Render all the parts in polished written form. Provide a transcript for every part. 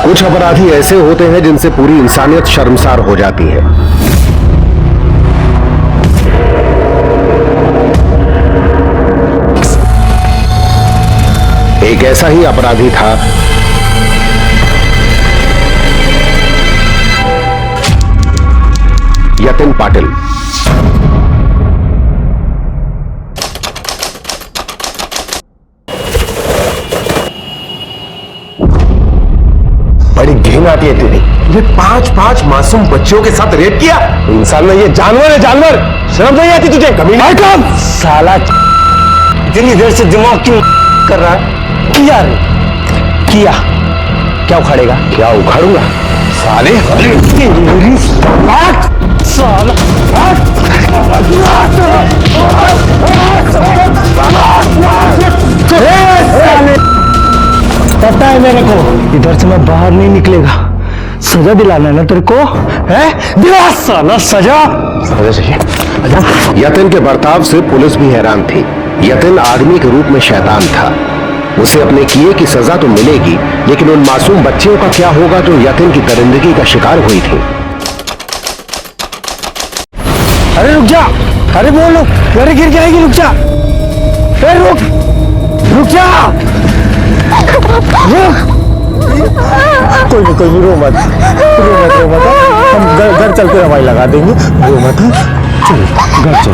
कुछ अपराधी ऐसे होते हैं जिनसे पूरी इंसानियत शर्मसार हो जाती है। एक ऐसा ही अपराधी था यतिन पाटिल। बड़ी घिन आती है तेरी। ये 5-5 मासूम बच्चों के साथ रेप किया। इंसान नहीं, ये जानवर है, जानवर। शर्म नहीं आती तुझे? कभी नहीं। साला इतनी देर से दिमाग क्यों कर रहा है? किया रे, किया। क्या उखाड़ेगा? क्या उखाड़ूंगा? साले साला पता है मेरे को, इधर से मैं बाहर नहीं निकलेगा। सजा दिलाना है ना तेरे को? है दिला साला सजा। सजा चाहिए। यतिन के बर्ताव से पुलिस भी हैरान थी। यतिन आदमी के रूप में शैतान था। उसे अपने किए की सजा तो मिलेगी, लेकिन उन मासूम बच्चियों का क्या होगा जो यतिन की दरिंदगी का शिकार हुई थी? अरे रुक जा, अरे बोलो, अरे गिर जाएगी, रुक जा, अरे रुक जा, कोई नहीं, रो मत, हम घर चल के दवाई लगा देंगे। रो मत, चलो घर चलो।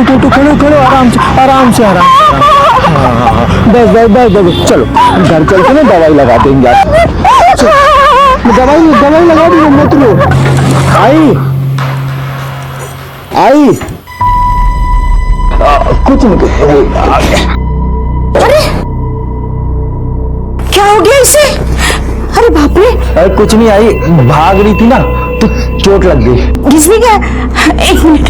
उठो, खड़ो, आराम से। बस, चलो घर चल के ना दवाई लगा देंगे। दवाई लगा देंगे, मत लो। आई कुछ नहीं। अरे क्या हो गया इसे? अरे बाप रे। अरे कुछ नहीं, आई भाग रही थी ना तो चोट लग गई। घिसने गया? एक मिनट,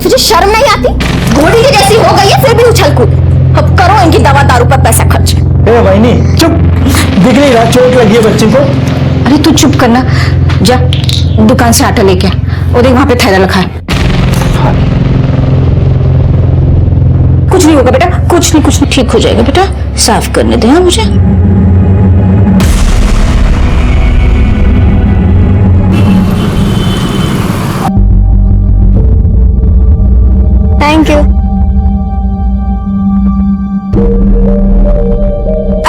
तुझे शर्म नहीं आती? घोड़ी की जैसी हो गई है फिर भी उछल कूद। अब करो इनकी दवा दारू पर पैसा खर्च। ए भाई चुप, दिख नहीं रहा चोट लगी है बच्चे को? अरे तू चुप करना, जा दुकान से आटा लेके आ, और देख वहां पे थैला रखा है। हाँ। कुछ नहीं होगा बेटा, कुछ नहीं, ठीक हो जाएगा बेटा। साफ करने दे हाँ मुझे। Thank you.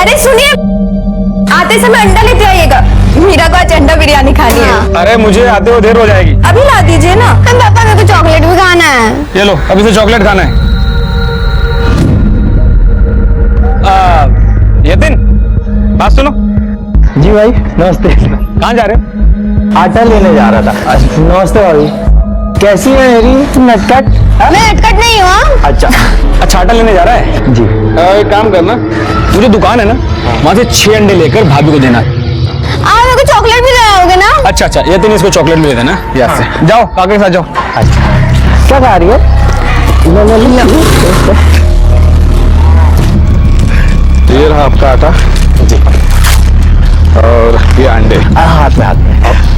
अरे सुनिए, आते समय अंडा लेते आइएगा, मीरा को आज अंडा बिरयानी खानी है। अरे मुझे आते हो देर हो जाएगी। अभी ला दीजिए ना। पापा मेरे को चॉकलेट भी खाना है। ये लो, अभी से चॉकलेट खाना है। यतिन, बात सुनो। जी भाई नमस्ते। कहाँ जा रहे हो? आटा लेने जा रहा था। नमस्ते भाभी, कैसी है मेरी नटखट? मैं नटखट नहीं हूँ। अच्छा आटा लेने जा रहा है जी। एक काम करना, मुझे दुकान है ना, वहां से 6 अंडे लेकर भाभी को देना। आप मेरे को चॉकलेट भी ले आओगे ना? अच्छा, यतिन इसको चॉकलेट भी दे देना याद से। जाओ काके के साथ जाओ। अच्छा क्या खा रही हो? ये रहा आपका आटा और ये अंडे। हाथ में।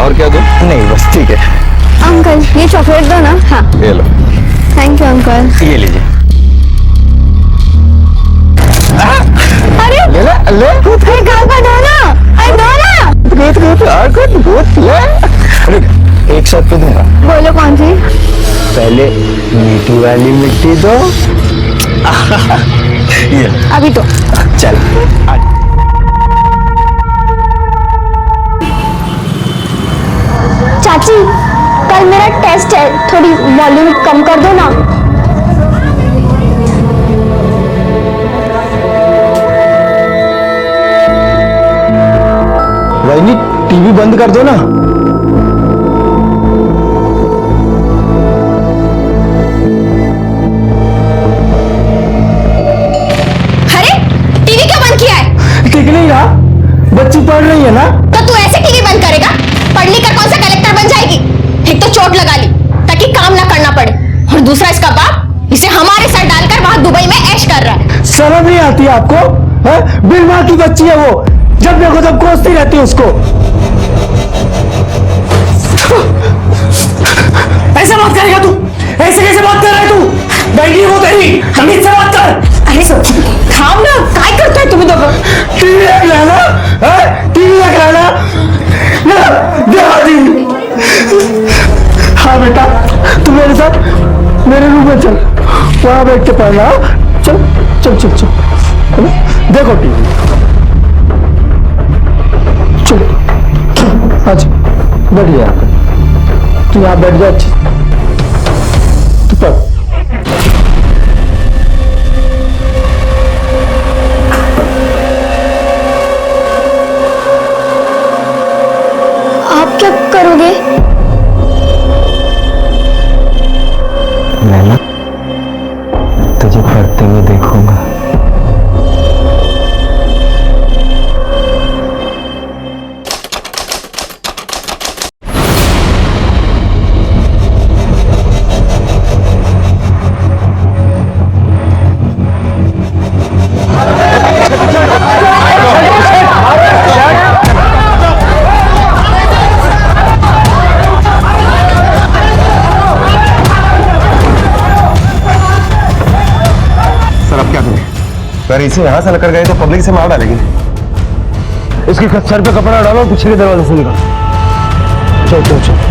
और क्या दो? नहीं बस ठीक है। अंकल ये चॉकलेट दो ना। हाँ ये लो। Thank you uncle. ये लीजिए। अरे ले गाँव का दो ना। अरे दो ना। अरे एक शर्त पे दूंगा। बोलो कौन सी? पहले मीठी वाली मिट्टी दो। ये अभी तो चल। चाची कल मेरा टेस्ट है, थोड़ी वॉल्यूम कम कर दो ना। वही टीवी बंद कर दो ना। अरे टीवी क्यों बंद किया है? दिख नहीं रहा, बच्ची पढ़ रही है ना। तो तू ऐसे टीवी बंद करेगा? पढ़ लिख कर कौन सा कलेक्टर बन जाएगी? एक तो चोट लगा ली ताकि काम ना करना पड़े, और दूसरा इसका बाप इसे हमारे साथ डालकर वहां दुबई में ऐश कर रहा है। शर्म नहीं आती आपको? बिन माँ की बच्ची है वो, जब देखो तब कोसती रहती है उसको। ऐसे बात करेगा तू? ऐसे कैसे बात कर रहा है तू? बेटी वो तेरी, हमीद से बात कर। अरे थांब ना, काय करताय तुम्ही दोघं? टीवी देख रहा ना, टीवी देख रहा ना, हाँ बेटा, तू मेरे साथ मेरे रूम में चल, वहां बैठ के पढ़ना। चल चल चल चल, है ना? देखो टीवी, चल आज बैठ यहाँ पे, तू यहाँ बैठ जा, अच्छी तू पढ़। आप क्या करोगे? मैं ना तुझे पढ़ते हुए देखूंगा। अगर इसे यहां से लेकर गए तो पब्लिक से मार डालेगी। इसके सर पे कपड़ा डालो, पीछे के दरवाजे से निकल। चल चल चल।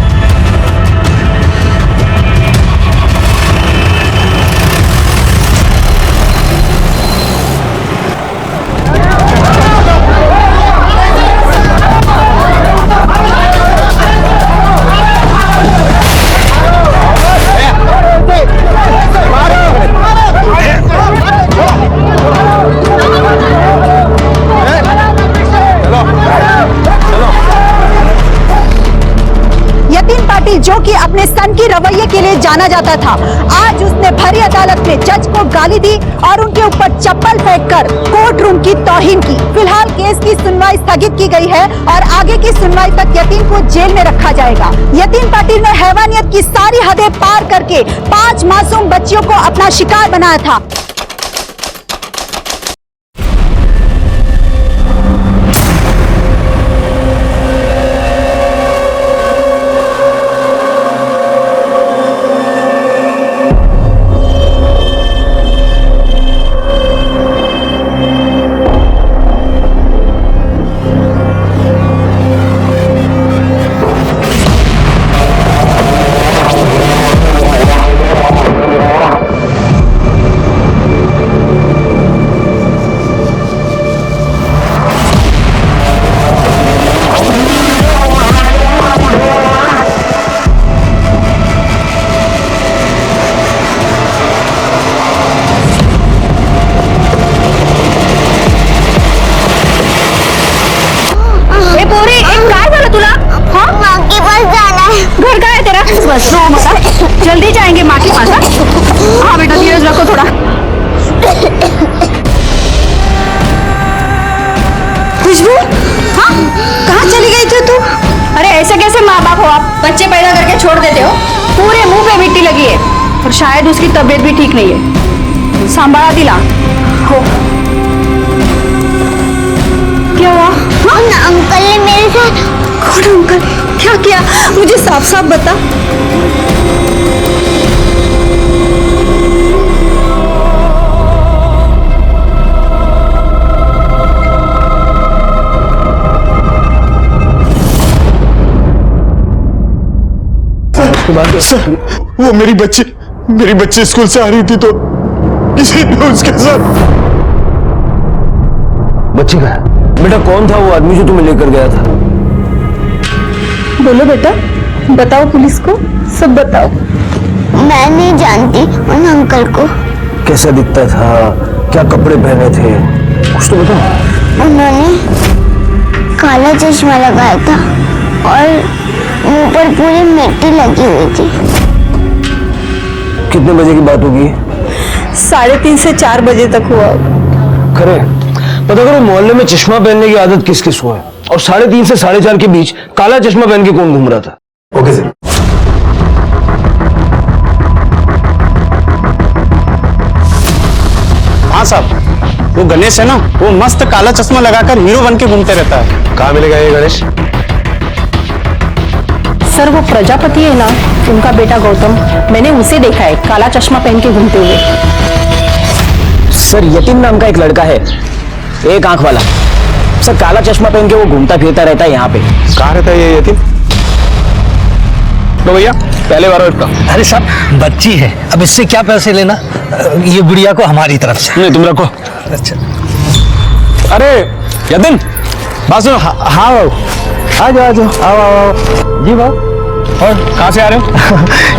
यतीन पाटिल, जो कि अपने सन की रवैये के लिए जाना जाता था, आज उसने भरी अदालत में जज को गाली दी और उनके ऊपर चप्पल फेंककर कोर्ट रूम की तौहीन की। फिलहाल केस की सुनवाई स्थगित की गई है और आगे की सुनवाई तक यतीन को जेल में रखा जाएगा। यतीन पाटिल ने हैवानियत की सारी हदें पार करके 5 मासूम बच्चियों को अपना शिकार बनाया था। जल्दी जाएंगे माँ के पास। हाँ बेटा, धीरज रखो थोड़ा। खुशबू, हाँ कहाँ चली गई थी तू? अरे ऐसे कैसे माँ बाप हो आप, बच्चे पैदा करके छोड़ देते हो? पूरे मुंह पे मिट्टी लगी है और शायद उसकी तबीयत भी ठीक नहीं है। संभाला दिला हो। क्या हुआ? हाँ? अंकल ने मेरे साथ। कौन अंकल? क्या किया? मुझे साफ साफ बता। सर, वो मेरी बच्ची स्कूल से आ रही थी तो किसी ने उसके साथ। बच्ची का बेटा कौन था वो आदमी जो तुम्हें लेकर गया था? बोलो बेटा, बताओ पुलिस को, सब बताओ। मैं नहीं जानती उन अंकल को। कैसा दिखता था, क्या कपड़े पहने थे, कुछ तो बताओ। उन्होंने काला चश्मा लगाया था और मुंह पर पूरी मिट्टी लगी हुई थी। कितने बजे की बात होगी? 3:30 से 4 बजे तक हुआ। खरे पता करो मोहल्ले में चश्मा पहनने की आदत किस किस को है, और 3:30 से 4:30 के बीच काला चश्मा पहन के कौन घूम रहा था? Okay sir. हाँ साहब, वो गणेश है ना, वो मस्त काला चश्मा लगाकर हीरो बन के घूमते रहता है। कहाँ मिलेगा ये गणेश? सर, वो प्रजापति है ना, उनका बेटा गौतम, मैंने उसे देखा है काला चश्मा पहन के घूमते हुए। सर यतीन नाम का एक लड़का है, एक आंख वाला। सर काला चश्मा पहन के वो घूमता फिरता रहता है यहाँ पे। कहाँ रहता है ये यतीम? तो भैया पहले बार इसका। अरे साहब बच्ची है, अब इससे क्या पैसे लेना, ये गुड़िया को हमारी तरफ से। नहीं तुम रखो। अच्छा अरे यतीन बात सुनो। हाँ बाबू, आ जाओ आ जाओ, आओ आओ आओ। जी बाबू, और कहाँ से आ रहे हो?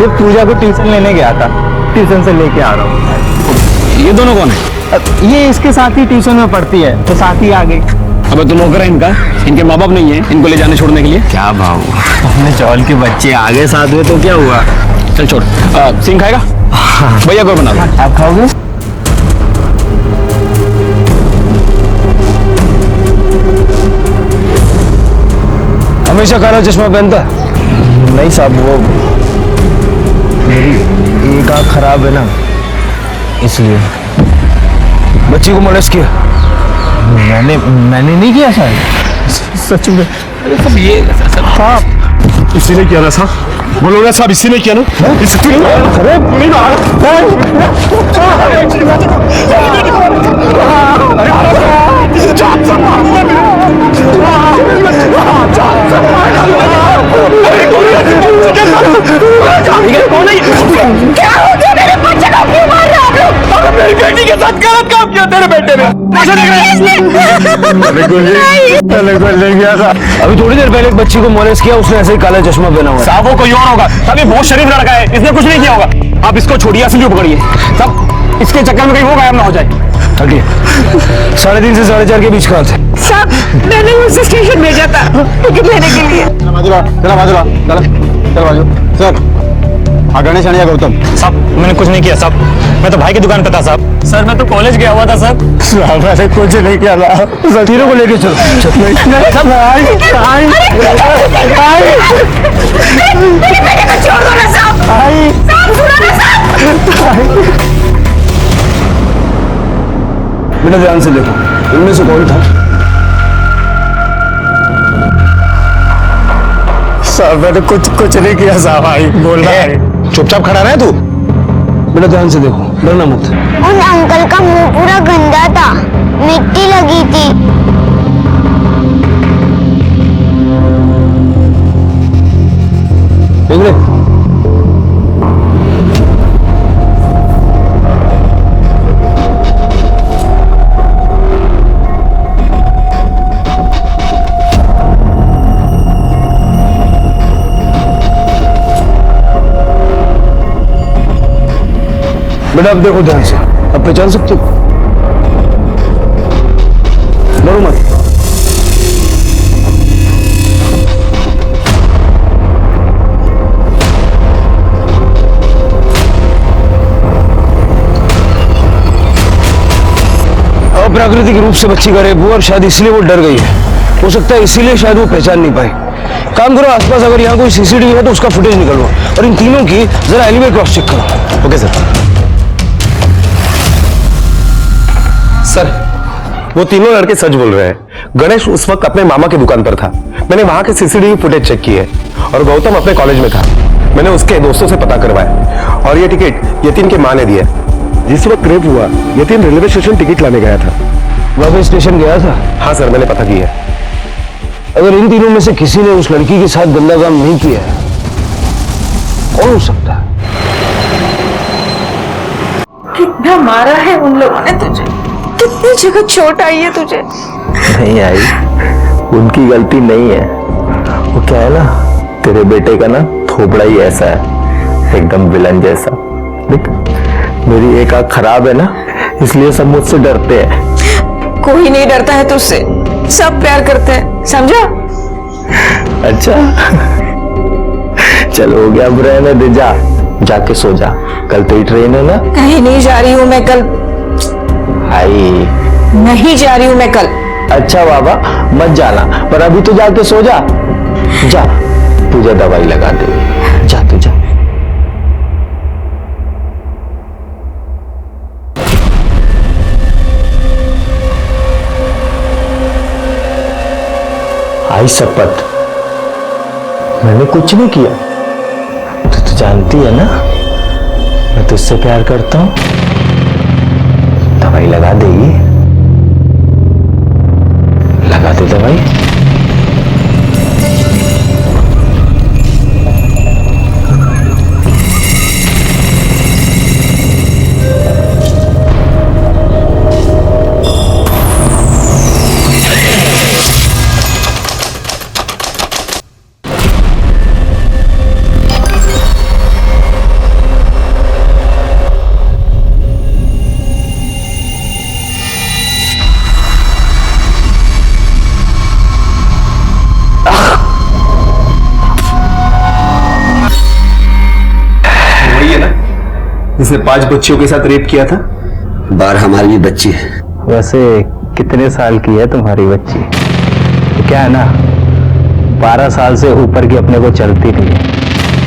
ये पूजा को ट्यूशन लेने गया था, ट्यूशन से लेके आ रहा हूँ। ये दोनों कौन है? ये इसके साथ ही ट्यूशन में पढ़ती है, तो साथ ही आ गई। अबे तुम नौकर है इनका, इनके माँ बाप नहीं है इनको ले जाने छोड़ने के लिए? क्या बाबू, अपने चौल के बच्चे आगे साथ में तो क्या हुआ। चल छोड़। सिंह खाएगा? भैया को बना दो। आप खाओगे? हमेशा काला चश्मा पहनता है? नहीं साहब, वो मेरी एक आँख खराब है ना, इसलिए। बच्ची को मोलेस्ट किया? मैंने नहीं किया सर, सच में। सब ये हाँ, इसी ने किया ना साहब, बोलो ना साहब, इसी ने किया ना। अरे क्या हो गया मेरे बच्चे को, क्यों मार रहे हो आप लोग? मेरी बेटी के साथ गलत काम किया तेरे बेटे ने। नहीं किया था। अभी थोड़ी देर पहले एक बच्ची को मोलेस्ट किया, उसने ऐसे ही काला चश्मा पहना हुआ है। साहब वो कोई और होगा, तभी बहुत शरीफ लड़का है, इसने कुछ नहीं किया होगा। आप इसको छोड़िए, असली पकड़िए सब, इसके चक्कर में कहीं वो गायब ना हो जाए। चलिए 3:30 से 4:30 के बीच कहाँ थे? साहब मैंने उसे स्टेशन भेजा था टिकट लेने के लिए। सर गणेश अनिया गौतम साहब, मैंने कुछ नहीं किया साहब, मैं तो भाई की दुकान पे था साहब। सर मैं तो कॉलेज गया हुआ था सर। मैंने कुछ नहीं किया था। तीनों को लेके चलो। मेरे बेटे को छोड़ दो ना साहब। साहब सुनो ना साहब। बेटा ध्यान से देखो, इनमें से कौन था? साहब मैंने कुछ नहीं किया साहब, भाई बोल रहा है। चुपचाप खड़ा रहे तू। बेटा ध्यान से देखो, डरना मत। उन अंकल का मुंह पूरा गंदा था, मिट्टी लगी थी। देख ले। बेटा अब देखो ध्यान से, अब पहचान सकते हो? डरो मत। अप्राकृतिक रूप से बच्ची का रेप हुआ और शायद इसलिए वो डर गई है। हो सकता है इसीलिए शायद वो पहचान नहीं पाई। काम करो, आसपास अगर यहाँ कोई सीसीटीवी है तो उसका फुटेज निकलवाओ और इन तीनों की जरा एलिवे क्रॉस चेक करो। Okay sir. सर वो तीनों लड़के सच बोल रहे हैं। गणेश उस वक्त अपने मामा की दुकान पर था, मैंने वहां के सीसीटीवी फुटेज चेक किए, और गौतम अपने कॉलेज में था, मैंने उसके दोस्तों से पता करवाया, और ये टिकट यतीन के माँ ने दिया। जिस वक्त रेप हुआ यतीन रेलवे स्टेशन टिकट लाने गया था। वह स्टेशन गया था? हाँ सर, मैंने पता किया। अगर इन तीनों में से किसी ने उस लड़की के साथ गंदा काम नहीं किया है, कौन हो सकता है? कितना मारा है उन लोगों ने तुझे, कितनी जगह चोट आई है तुझे। नहीं आई, उनकी गलती नहीं है। वो क्या है ना, तेरे बेटे का ना थोपड़ा ही ऐसा है, एकदम विलन जैसा। देख मेरी एक आंख खराब है ना, इसलिए सब मुझसे डरते हैं। कोई नहीं डरता है तुझसे, सब प्यार करते हैं, समझा? अच्छा चलो हो गया, अब रहने दे, जा जाके सो जा, कल तेरी ट्रेन है ना। कहीं नहीं जा रही हूँ मैं कल, आई नहीं जा रही हूँ मैं कल। अच्छा बाबा मत जाना, पर अभी तो जाके सो जा। जा तुझे दवाई लगा दे, जा तू जा। आई शपथ, मैंने कुछ नहीं किया। तू तो जानती है ना मैं तुझसे प्यार करता हूं। दवाई लगा देगी, लगा दे दवाई। जिसने 5 बच्चियों के साथ रेप किया था। बार हमारी भी बच्ची है। वैसे कितने साल की है तुम्हारी बच्ची? तो क्या है ना, 12 साल से ऊपर की अपने को चलती नहीं है,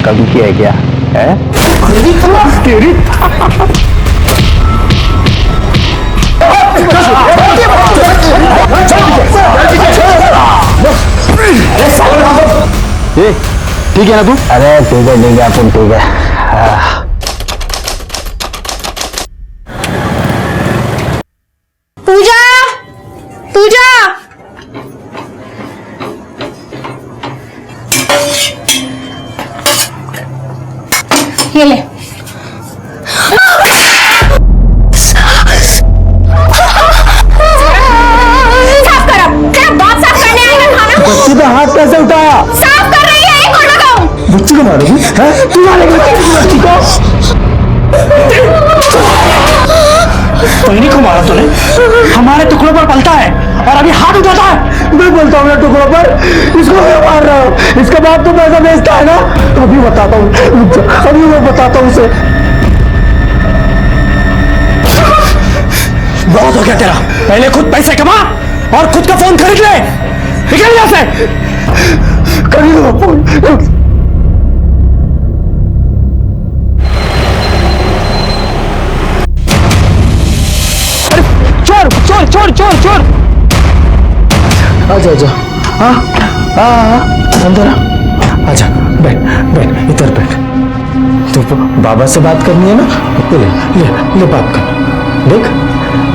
कम की है क्या है? तेरी ठीक है ना तू? अरे ठीक है अपन ठीक है। पूजा, पूजा, ये ले। साफ कर अब। तेरा बाप साफ करने आएगा खाना। बच्ची पे हाथ कैसे उठाया? साफ कर रही है, एक और लगाऊं। बच्ची को मारोगी? हैं? तू मारेगी बच्ची को? तोहिनी को मारा तूने? हमारे टुकड़ों पर पलता है और अभी हाथ उठाता है। मैं बोलता हूँ टुकड़ों पर, इसको क्यों मार रहा हो? इसके बाद तो पैसा बेचता है ना? अभी बताता हूँ, अभी मैं बताता हूँ उसे। बहुत हो गया तेरा, पहले खुद पैसे कमा और खुद का फोन खरीद ले। निकल यहाँ से। खरीद लो फोन। चोर चोर चोर चोर। आजा आजा, हाँ अंदर आ। आजा, बैठ बैठ, इधर बैठ। तो बाबा से बात करनी है ना, ले ले ले बात कर। देख,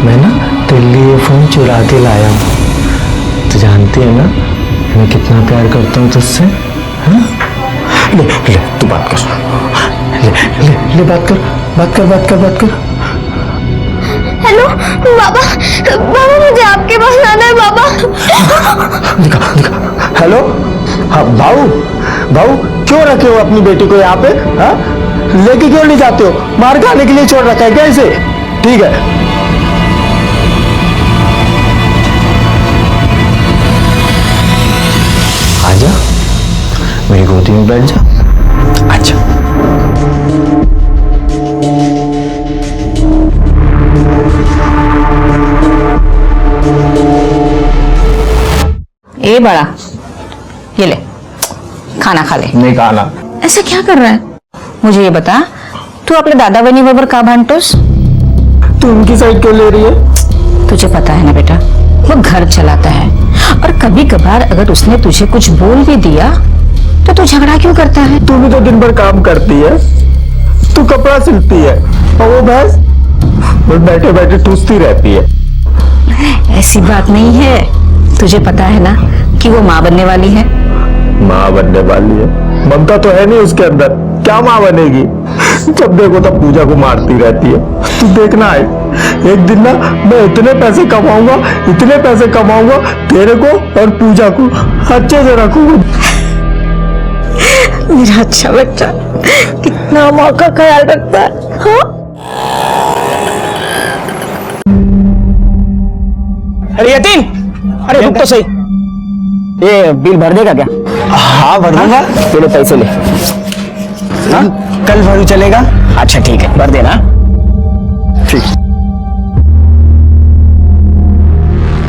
मैं ना तेरे लिए फोन चुरा के लाया हूँ। तो जानती है ना मैं कितना प्यार करता हूँ तुझसे। हाँ, ले ले तू बात कर, ले ले ले बात कर, बात कर, बात कर, बात कर। हेलो बाबा, बाबा मुझे आपके पास आना है बाबा। दिखा दिखा। हेलो, हाँ भाऊ, भाऊ क्यों रखे हो अपनी बेटी को यहाँ पे? हाँ, लेके क्यों नहीं जाते हो? मार खाने के लिए छोड़ रखा है क्या इसे? ठीक है, आजा मेरी गोदी में बैठ जा। अच्छा, ए बड़ा, ये ले, खाना खा ले। नहीं खाना। ऐसा क्या कर रहा है? मुझे ये बता, तू आपल्या दादा बहिणी बरोबर का भांडतोस? तू उनकी साइड क्यों ले रही है? तुझे पता है ना बेटा, वो घर चलाता है और कभी कभार अगर उसने तुझे कुछ बोल भी दिया तो तू झगड़ा क्यों करता है? तू भी तो दिन भर काम करती है, तू कपड़ा सिलती है और वो भैंस बस बैठे बैठे ठूसती रहती है। ऐसी बात नहीं है, तुझे पता है ना कि वो माँ बनने वाली है। माँ बनने वाली है? ममता तो है नहीं उसके अंदर, क्या माँ बनेगी? जब देखो तब पूजा को मारती रहती है। तू देखना है, एक दिन ना मैं इतने पैसे कमाऊंगा, इतने पैसे कमाऊंगा, तेरे को और पूजा को अच्छे से रखूंगा। मेरा अच्छा बच्चा कितना माँ का ख्याल रखता है। हाँ? अरे यतीन, अरे रुक तो सही। ये बिल भर देगा क्या? हाँ भर दूंगा, तेरे पैसे ले। हाँ? कल भरू चलेगा? अच्छा ठीक है, भर देना। ठीक।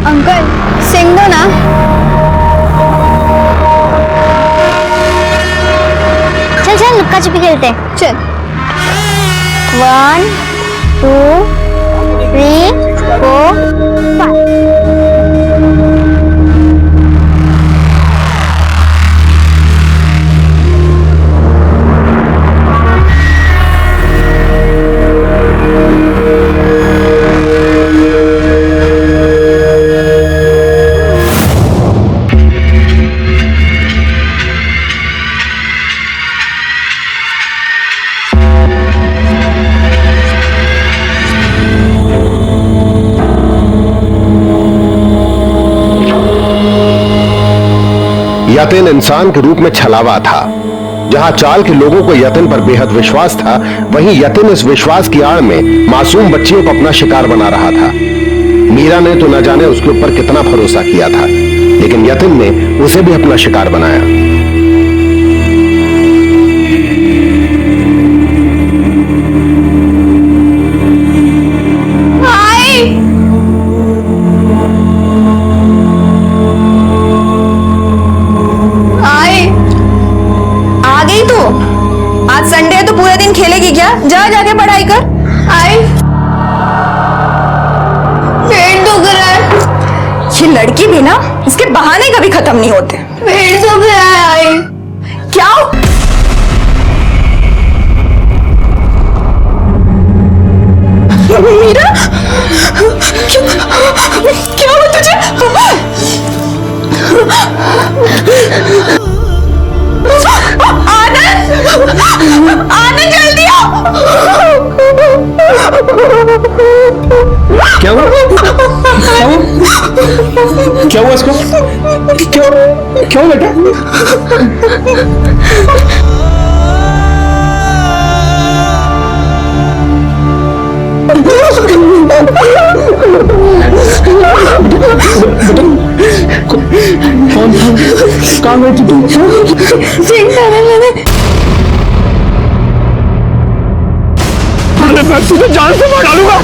अंकल सिंग दो ना। चल चल लुक्का छिपी खेलते हैं, चल। 1 2 3 4 5। यतिन इंसान के रूप में छलावा था। जहां चाल के लोगों को यतिन पर बेहद विश्वास था, वहीं यतिन इस विश्वास की आड़ में मासूम बच्चियों को अपना शिकार बना रहा था। मीरा ने तो न जाने उसके ऊपर कितना भरोसा किया था, लेकिन यतिन ने उसे भी अपना शिकार बनाया। आज संडे है तो पूरा दिन खेलेगी क्या? जा जाके पढ़ाई कर। आई पेट दुख रहा है। ये लड़की भी ना, इसके बहाने कभी खत्म नहीं होते। पेट दुख रहा है। आई क्या? मीरा क्या हुआ तुझे? आनंद जल्दी आओ। क्या हुआ? क्या हुआ? क्या हुआ इसको? क्या हुआ बेटा? कौन था? कहाँ गई थी तुम? मैं तुझे जान से मार डालूंगा।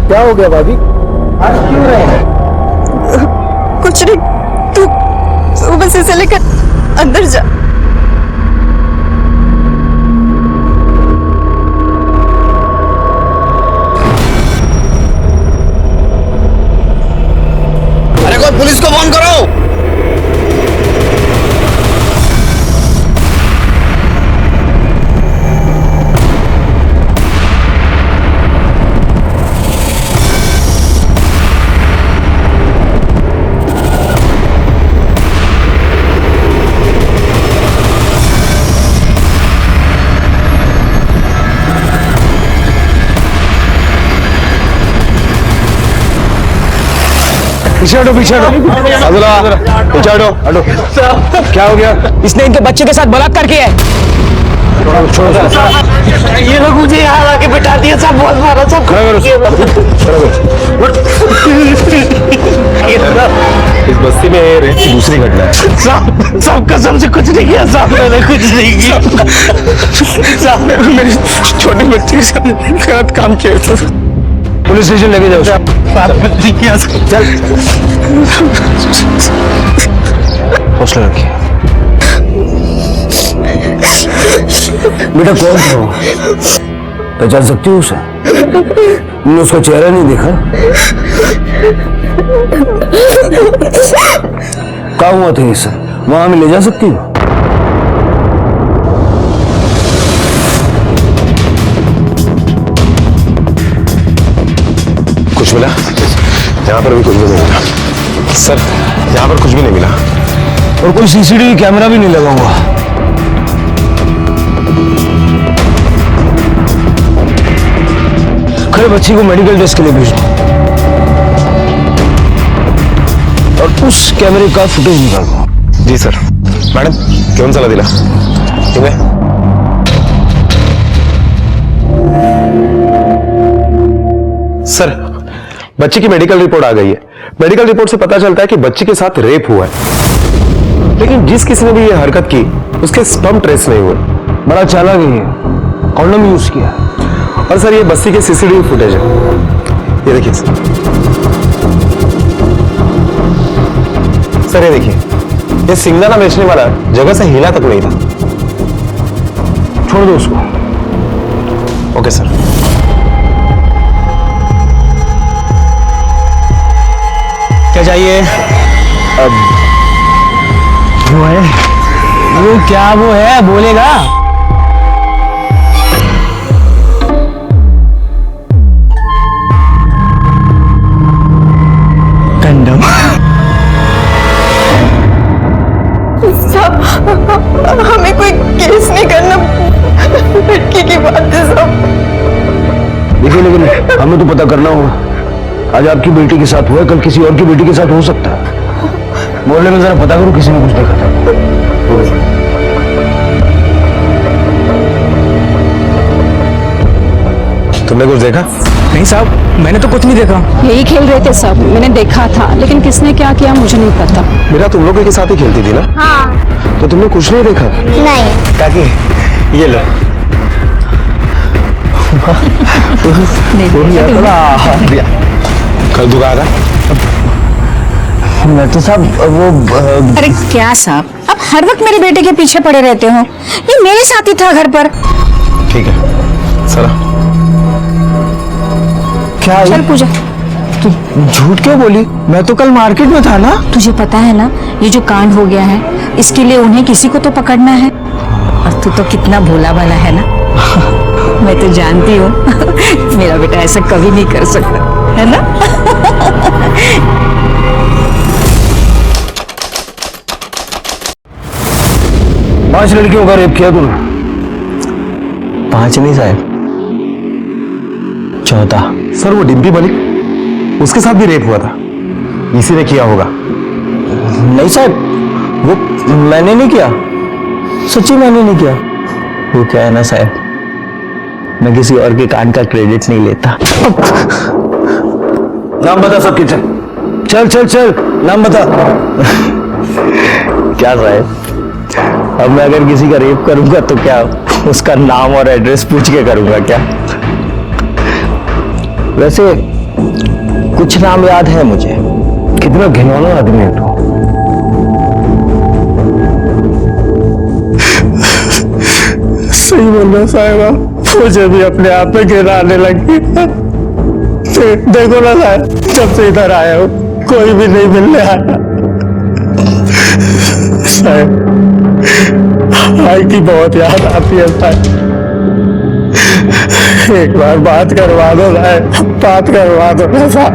क्या हो गया भाभी? आज क्यों रहे? कुछ नहीं, तू बस इसे लेकर अंदर जा। पुलिस को फोन करो। पीछे हटो, पीछे हटो, पीछे हटो, हटो। क्या हो गया? इसने इनके बच्चे के साथ बलात्कार किया है। ये लोग मुझे यहाँ लाके बिठा दिया, सब बहुत मारा, सब इस बस्ती में दूसरी घटना है। सब कसम से कुछ नहीं किया साहब, मैंने कुछ नहीं किया साहब। मेरी छोटी बच्ची के साथ गलत काम किया। पुलिस स्टेशन लेके जाओ। चल हौसला रखिए। बेटा कौन था वो? पहचान सकती हो उसे? तुमने उसका चेहरा नहीं देखा? कहाँ हुआ था ये सब? वहां हमें ले जा सकती हो? कुछ मिला? यहाँ पर भी कुछ भी नहीं मिला सर, यहाँ पर कुछ भी नहीं मिला और कोई सीसीटीवी कैमरा भी नहीं लगा हुआ। खैर बच्ची को मेडिकल टेस्ट के लिए भेज दो और उस कैमरे का फुटेज निकाल दो। जी सर। मैडम घेऊन चला दिला ठीक है। सर बच्ची की मेडिकल रिपोर्ट आ गई है। मेडिकल रिपोर्ट से पता चलता है कि बच्ची के साथ रेप हुआ है, लेकिन जिस किसी ने भी यह हरकत की उसके स्पर्म ट्रेस नहीं हुए। बड़ा चालाक है ये, कॉन्डम यूज किया। और सर ये बस्ती के सीसीटीवी फुटेज है, ये देखिए सर, ये देखिए ये सिंगदाना बेचने वाला जगह से हिला तक नहीं था। छोड़ दो उसको। Okay sir. क्या चाहिए? अब वो है, वो क्या वो है बोलेगा? कंडम। सब देखिए लेकिन हमें तो पता करना होगा। आज आपकी बेटी के साथ हुआ है, कल किसी और की बेटी के साथ हो सकता है। मोहल्ले में जरा पता करो किसी ने कुछ देखा था। तुमने कुछ देखा? नहीं साहब, मैंने तो कुछ नहीं देखा। यही खेल रहे थे सब, मैंने देखा था, लेकिन किसने क्या किया मुझे नहीं पता। मेरा तुम लोगों के साथ ही खेलती थी ना? हाँ। तो तुमने कुछ नहीं देखा? नहीं। काकी ये लो। कल दुकान था। मैं तो साहब वो अरे क्या साहब, अब हर वक्त मेरे बेटे के पीछे पड़े रहते हो। ये मेरे साथ ही था घर पर। ठीक है सर। क्या चल पूजा। तू झूठ क्यों बोली? मैं तो कल मार्केट में था ना। तुझे पता है ना ये जो कांड हो गया है, इसके लिए उन्हें किसी को तो पकड़ना है। और तू तो कितना भोला भाला है ना। मैं तो जानती हूँ मेरा बेटा ऐसा कभी नहीं कर सकता, है ना? 5 लड़कियों का रेप किया तूने? 5 नहीं साहब, 14। सर वो डिम्पी मलिक, उसके साथ भी रेप हुआ था, इसी ने किया होगा। नहीं साहब, वो मैंने नहीं किया, सच्ची मैंने नहीं किया। वो क्या है ना साहब, मैं किसी और के कांड का क्रेडिट नहीं लेता। नाम बता सबके। चल चल चल चल, नाम बता। क्या साहब, अब मैं अगर किसी का रेप करूंगा तो क्या उसका नाम और एड्रेस पूछ के करूंगा क्या? वैसे कुछ नाम याद है मुझे। कितना घिनौना आदमी है तू। सही बोल रहा साहिबा, मुझे भी अपने आप में घृणा आने लगी। देखो ना साहब, जब से इधर आया हूँ कोई भी नहीं मिलने आया। साहब भाई की बहुत याद आती है साहब। एक बार बात करवा दो साहब, बात करवा दो ना साहब।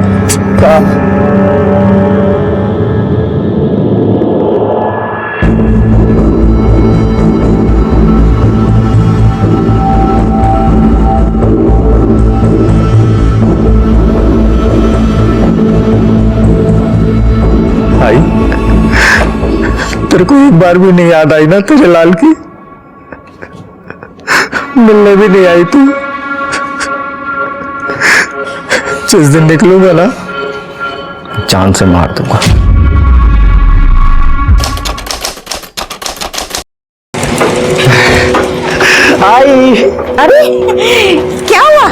भाई तेरे को एक बार भी नहीं याद आई ना तेरे लाल की? मिलने भी नहीं आई तू? जिस दिन निकलूंगा ना जान से मार दूंगा। आई, अरे क्या हुआ?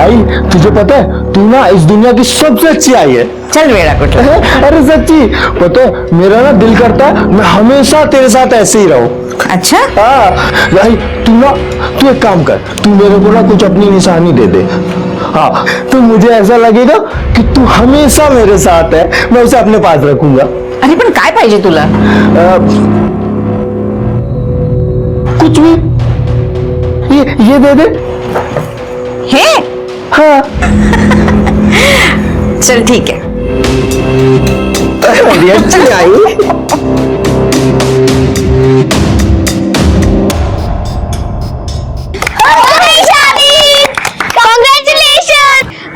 आई, तुझे पता है तू ना इस दुनिया की सबसे अच्छी आई है। चल मेरा कुछ। अरे सच्ची पता है, मेरा ना दिल करता है मैं हमेशा तेरे साथ ऐसे ही रहूं। अच्छा हाँ भाई, तू एक काम कर, तू मेरे को ना कुछ अपनी निशानी दे दे। हाँ, तो मुझे ऐसा लगेगा कि तू हमेशा मेरे साथ है, मैं उसे अपने पास रखूंगा। अरे पण काय पाहिजे तुला? कुछ भी, ये दे दे। हे हाँ। चल ठीक है। बड़ी अच्छी आई।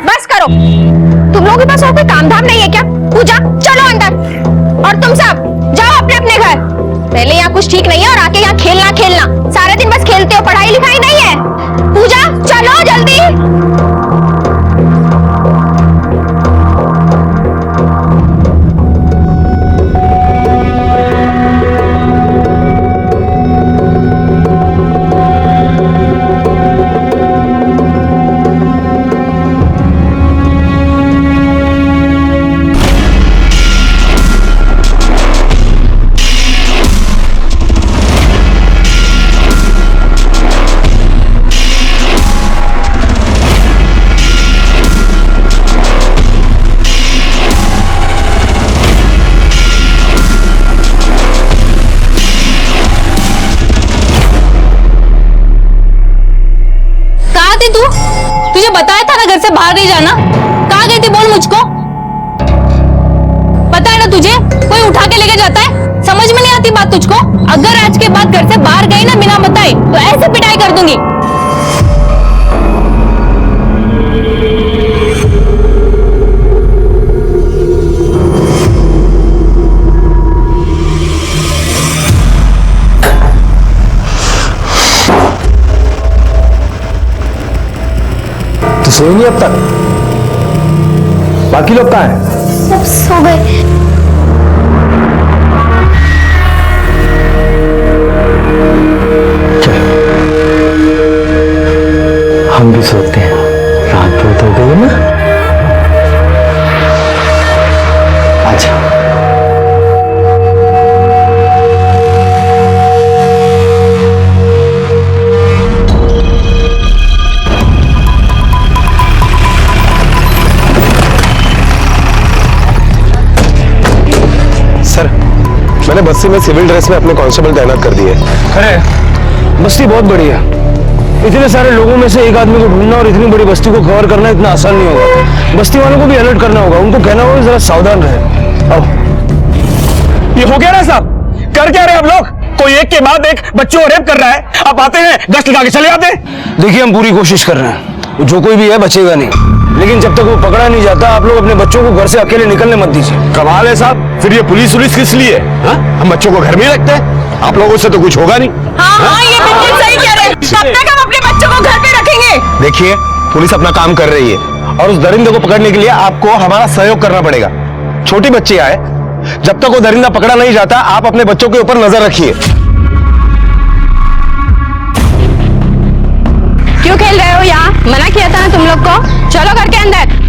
बस करो, तुम लोगों के पास और कोई काम धाम नहीं है क्या? पूजा चलो अंदर, और तुम सब जाओ अपने अपने घर। पहले यहाँ कुछ ठीक नहीं है और आके यहाँ खेलना सारा दिन बस खेलते हो, पढ़ाई लिखाई नहीं है। पूजा चलो जल्दी। तुझे बताया था ना घर से बाहर नहीं जाना, कहाँ गई थी बोल मुझको? पता है ना तुझे, कोई उठा के लेके जाता है, समझ में नहीं आती बात तुझको? अगर आज के बाद घर से बाहर गई ना बिना बताए तो ऐसे पिटाई कर दूंगी। सोई नहीं अब तक? बाकी लोग कहाँ हैं? सब सो गए। हम भी सोते हैं, रात बहुत हो गई है ना। अच्छा सर, मैंने बस्ती में सिविल ड्रेस में अपने कांस्टेबल तैनात कर दिए। अरे बस्ती बहुत बड़ी है, इतने सारे लोगों में से एक आदमी को ढूंढना और इतनी बड़ी बस्ती को कवर करना इतना आसान नहीं होगा। बस्ती वालों को भी अलर्ट करना होगा, उनको कहना होगा जरा सावधान रहे। आओ। ये हो गया ना साहब, कर क्या रहे आप लोग? कोई एक के बाद एक बच्चों को रेप कर रहा है, आप आते हैं गश्त लगा के चले जाते हैं। देखिए हम पूरी कोशिश कर रहे हैं, जो कोई भी है बचेगा नहीं, लेकिन जब तक वो पकड़ा नहीं जाता आप लोग अपने बच्चों को घर से अकेले निकलने मत दीजिए। कमाल है साहब, फिर ये पुलिस किस लिए? हाँ? हम बच्चों को घर में ही रखते हैं, आप लोगों से तो कुछ होगा नहीं। हाँ, ये बिल्कुल सही कह रहे हैं। कब तक हम अपने बच्चों को घर पे रखेंगे? देखिए, पुलिस अपना काम कर रही है और उस दरिंदे को पकड़ने के लिए आपको हमारा सहयोग करना पड़ेगा। छोटी बच्ची है, जब तक वो दरिंदा पकड़ा नहीं जाता आप अपने बच्चों के ऊपर नजर रखिए। क्यों खेल रहे हो यहाँ? मना किया था ना तुम लोग को। चलो घर के अंदर।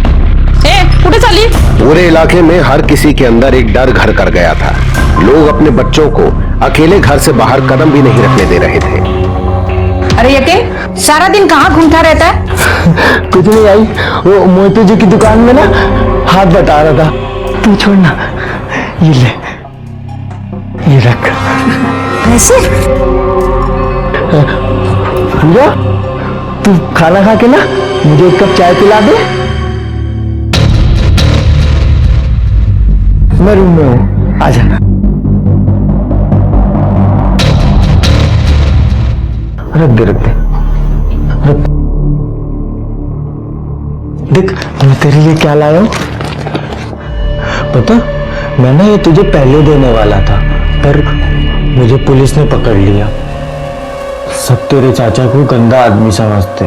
उठो चली। पूरे इलाके में हर किसी के अंदर एक डर घर कर गया था। लोग अपने बच्चों को अकेले घर से बाहर कदम भी नहीं रखने दे रहे थे। अरे यके, सारा दिन कहाँ घूमता रहता है? कुछ नहीं आई, वो मोती जी की दुकान में ना हाथ बटा रहा था। तू छोड़ना, ये ले, ये रख। कैसे? पूजा, तू खाना खा के ना मुझे एक कप चाय पिला दे। मैं रूम में हूँ, आ जाना। रख दे रख दे, रख। देख मैं तेरे लिए क्या लाया हूँ पता? मैं ना ये तुझे पहले देने वाला था, पर मुझे पुलिस ने पकड़ लिया। सब तेरे चाचा को गंदा आदमी समझते,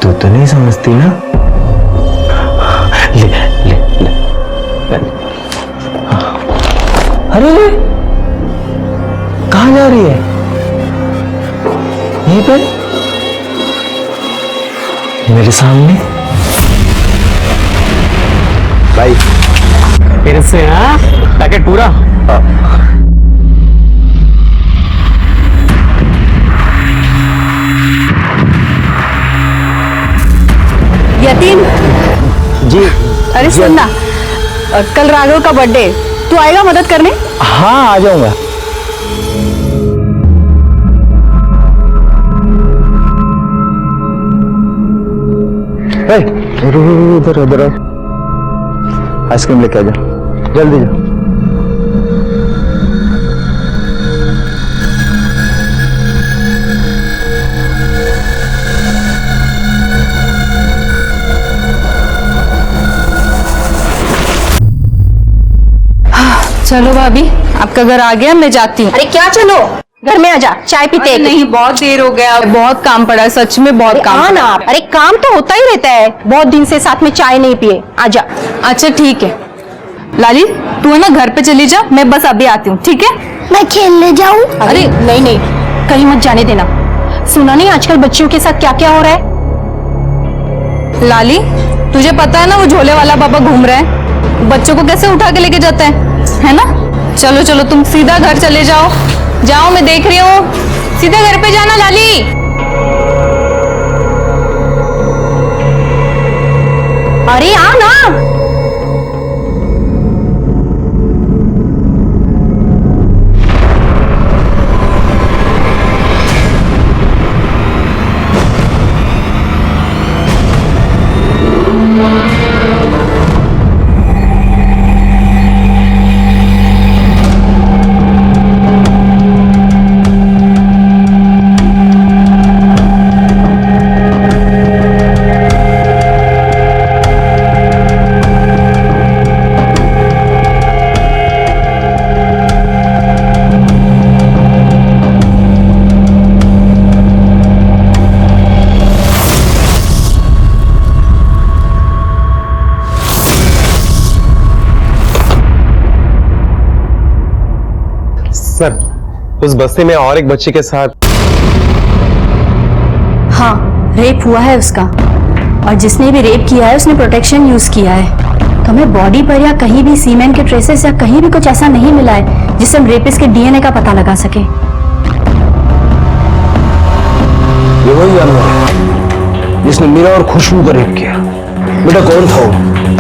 तू तो नहीं समझती ना? ले ले ले, ले। अरे ले, कहाँ जा रही है? यहीं पे मेरे सामने। भाई फिर से हाँ, पैकेट पूरा। यतीम जी। अरे सुन ना, कल राघव का बर्थडे, तू आएगा मदद करने? हाँ आ जाऊंगा। उधर उधर आइसक्रीम लेके आ जाओ, जल्दी जाओ। चलो भाभी, आपका घर आ गया, मैं जाती हूँ। अरे क्या चलो, घर में आजा, चाय पीते हैं। नहीं, बहुत देर हो गया, बहुत काम पड़ा है, सच में बहुत काम पड़ा है। अरे काम तो होता ही रहता है, बहुत दिन से साथ में चाय नहीं पिए, आजा। अच्छा ठीक है, लाली तू है ना घर पे चली जा, मैं बस अभी आती हूँ, ठीक है? मैं खेलने जाऊं? अरे नहीं नहीं, कहीं मत जाने देना। सुना नहीं आजकल बच्चियों के साथ क्या क्या हो रहा है? लाली तुझे पता है ना वो झोले वाला बाबा घूम रहा है, बच्चों को कैसे उठा के लेके जाता है ना? चलो चलो तुम सीधा घर चले जाओ, जाओ मैं देख रही हूँ, सीधा घर पे जाना लाली। अरे आ ना। सर, उस बस्ती में और एक बच्ची के साथ हाँ, रेप हुआ है उसका, और जिसने भी रेप किया है उसने प्रोटेक्शन यूज किया है। तो हमें बॉडी पर या कहीं भी सीमेंट के ट्रेसेस या कहीं भी कुछ ऐसा नहीं मिला है जिससे हम रेपिस्ट के डीएनए का पता लगा सके। ये वही जानवर है जिसने मेरा और खुशबू का रेप किया। बेटा कौन था वो?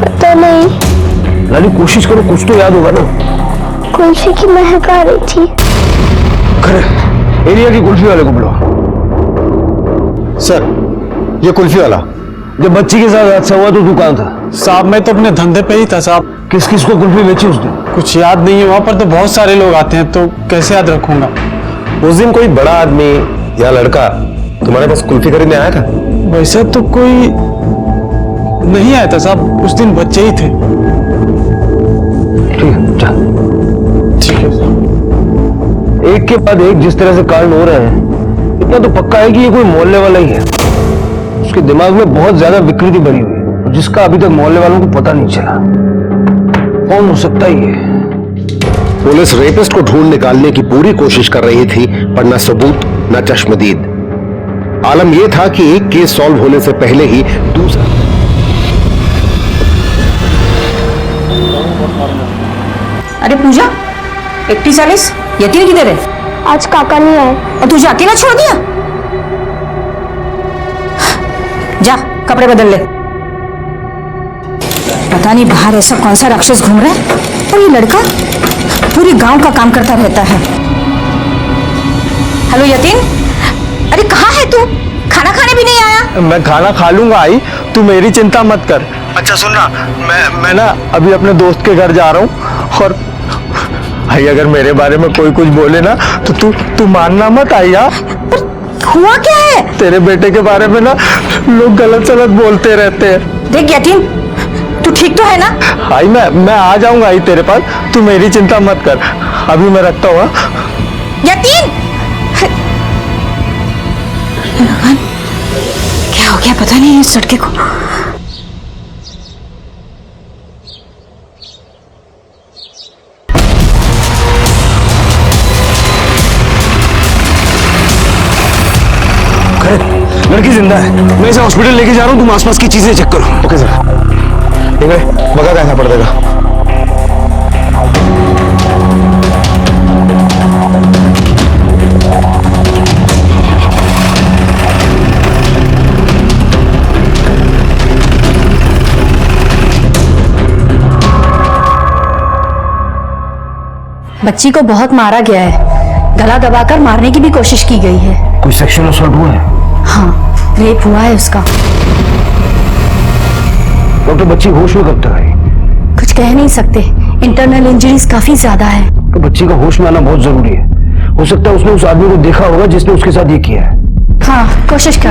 पता नहीं। लाली कोशिश करो, कुछ तो याद होगा ना। कुल्फी की महक आ रही थी। खैर, एरिया की कुल्फी वाले को बुलाओ। सर, ये कुल्फी वाला। जब बच्ची के साथ हादसा हुआ तो तू कहाँ था? साहब मैं तो अपने धंधे पे ही था साहब। किस किस को कुल्फी बेची उस दिन? कुछ याद नहीं है, वहाँ पर तो बहुत सारे लोग आते हैं, तो कैसे याद रखूंगा। उस दिन कोई बड़ा आदमी या लड़का तुम्हारे पास कुल्फी खरीदने आया था? वैसे तो कोई नहीं आया था साहब, उस दिन बच्चे ही थे। ठीक है, चल। ठीक है साहब। एक के बाद एक जिस तरह से कांड हो रहे हैं, इतना तो पक्का है कि ये कोई मोहल्ले वाला ही है। उसके दिमाग में बहुत ज्यादा विकृति भरी हुई है, और जिसका अभी तक मोहल्ले वालों को पता नहीं चला। कौन हो सकता है ये? पुलिस रेपिस्ट को ढूंढ निकालने की पूरी कोशिश कर रही थी, पर न सबूत न चश्मदीद। आलम यह था कि एक केस सॉल्व होने से पहले ही दूसरा। अरे पूजा, 41 यतीन किधर है? आज काका नहीं आए। और तुझे अकेला छोड़ दिया? जा कपड़े बदल ले। पता नहीं बाहर ऐसा कौन सा राक्षस घूम रहा है, और ये लड़का पूरी गांव का काम करता रहता है। हेलो यतीन, अरे कहाँ है तू? खाना खाने भी नहीं आया? मैं खाना खा लूंगा आई, तू मेरी चिंता मत कर। अच्छा सुन ना, मैं ना अभी अपने दोस्त के घर जा रहा हूँ, और भाई अगर मेरे बारे में कोई कुछ बोले ना तो तू मानना मत आई। यार हुआ क्या है? तेरे बेटे के बारे में ना लोग गलत सलत बोलते रहते हैं। देख यतीन, तू ठीक तो है ना? आई मैं आ जाऊंगा आई तेरे पास, तू मेरी चिंता मत कर। अभी मैं रखता हूँ। यतीन, क्या हो गया पता नहीं इस लड़के को। लड़की जिंदा है, मैं इसे हॉस्पिटल लेके जा रहा हूँ, तुम आसपास की चीजें चेक करो। Okay sir. ठीक है, बगा कैसा पड़ देगा। बच्ची को बहुत मारा गया है, गला दबाकर मारने की भी कोशिश की गई है। कोई सेक्सुअल असॉल्ट हुआ है? हाँ, रेप हुआ है उसका। डॉक्टर, बच्ची होश में कब तक आई? कुछ कह नहीं सकते, इंटरनल इंजरीज काफी ज्यादा है। तो बच्ची का होश में आना बहुत जरूरी है। हो सकता है उसने उस आदमी को देखा होगा जिसने उसके साथ ये किया है। हाँ, कोशिश कर।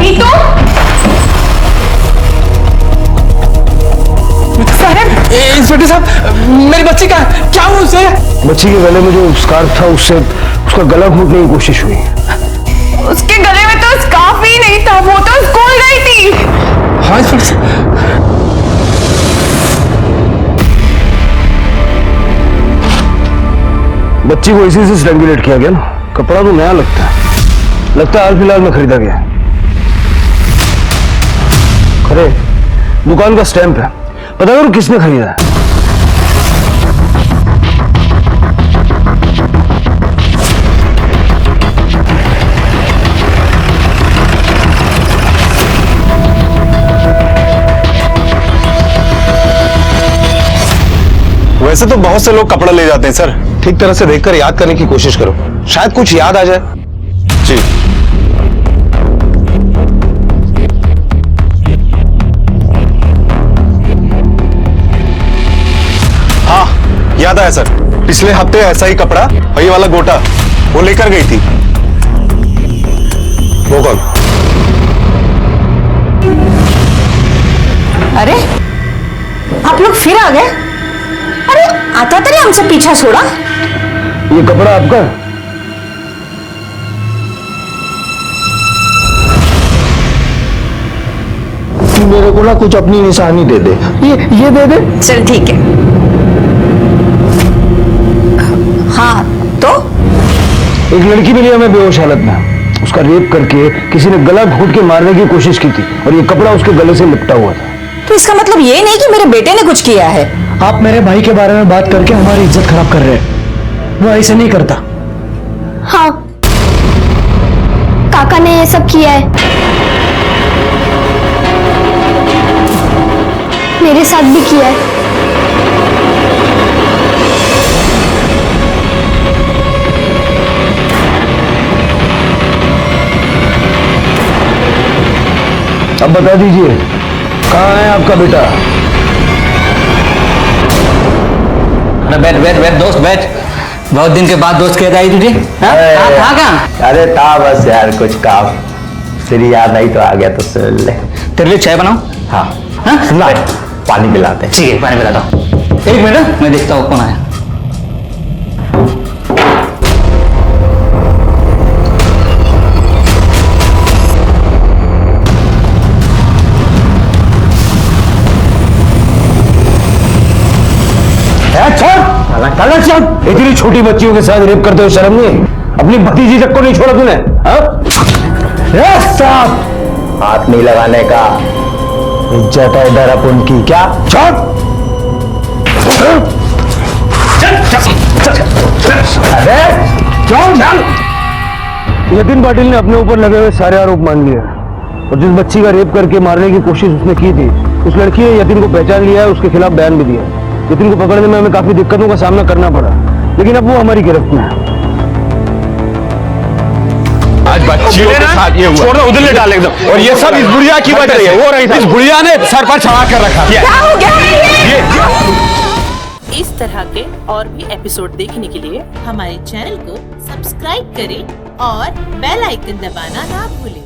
इंस्पेक्टर साहब, मेरी बच्ची का क्या हुआ उसे? बच्ची के गले में जो स्कार्फ था उससे उसका गला घोटने की कोशिश हुई। उसके गले में तो स्कार्फ ही नहीं था, वो तो स्कूल गई थी। हाँ इंस्पेक्टर। बच्ची को इसी से स्ट्रैंगुलेट किया गया ना। कपड़ा तो नया लगता है हाल फिलहाल में खरीदा गया। खरे दुकान का स्टैंप है, पता करो किसने खरीदा है। वैसे तो बहुत से लोग कपड़ा ले जाते हैं सर, ठीक तरह से देखकर याद करने की कोशिश करो, शायद कुछ याद आ जाए। जी हाँ, याद आया सर, पिछले हफ्ते ऐसा ही कपड़ा वही वाला गोटा वो लेकर गई थी। वो कौन? अरे आप लोग फिर आ गए? अरे आता तो नहीं हमसे पीछा छोड़ा। ये कपड़ा आपका? मेरे को ना कुछ अपनी निशानी दे दे, ये दे दे। चल ठीक है। हाँ तो एक लड़की मिली हमें बेहोश हालत में, उसका रेप करके किसी ने गला घोंट के मारने की कोशिश की थी और ये कपड़ा उसके गले से लिपटा हुआ था। तो इसका मतलब ये नहीं कि मेरे बेटे ने कुछ किया है। आप मेरे भाई के बारे में बात करके हमारी इज्जत खराब कर रहे हैं। वो ऐसे नहीं करता। हाँ, काका ने ये सब किया है, मेरे साथ भी किया है। अब बता दीजिए कहाँ है आपका बेटा? बैठ बैठ बैठ दोस्त बैठ। बहुत दिन के बाद दोस्त कहता आई तुझे। कहाँ? अरे था बस यार कुछ काम, तेरी याद आई तो आ गया तो सुन ले। तेरे लिए चाय बनाऊं? हाँ हाँ? ला, पानी पिलाते। ठीक है पानी पिलाता हूँ। एक मिनट मैं देखता हूँ कौन आया। इतनी छोटी बच्चियों के साथ रेप करते हो शर्म नहीं? अपनी भतीजी तक को नहीं छोड़ा तूने? हाथ नहीं लगाने का, इज्जत है इधर अपन की। क्या अरे यतीन पाटिल ने अपने ऊपर लगे हुए सारे आरोप मान लिए और जिस बच्ची का रेप करके मारने की कोशिश उसने की थी, उस लड़की ने यतीन को पहचान लिया है, उसके खिलाफ बयान भी दिया। यतीन को पकड़ने में हमें काफी दिक्कतों का सामना करना पड़ा, लेकिन अब वो हमारी गिरफ्त में है। आज बच्चियों के साथ ये हुआ, छोड़ दो उधर ले डाल एकदम। और ये सब इस बुढ़िया की वजह से हो रही थी। इस बुढ़िया ने सर पर चढ़ा कर रखा। क्या हो गया? इस तरह के और भी एपिसोड देखने के लिए हमारे चैनल को सब्सक्राइब करें और बेल आइकन दबाना ना भूलें।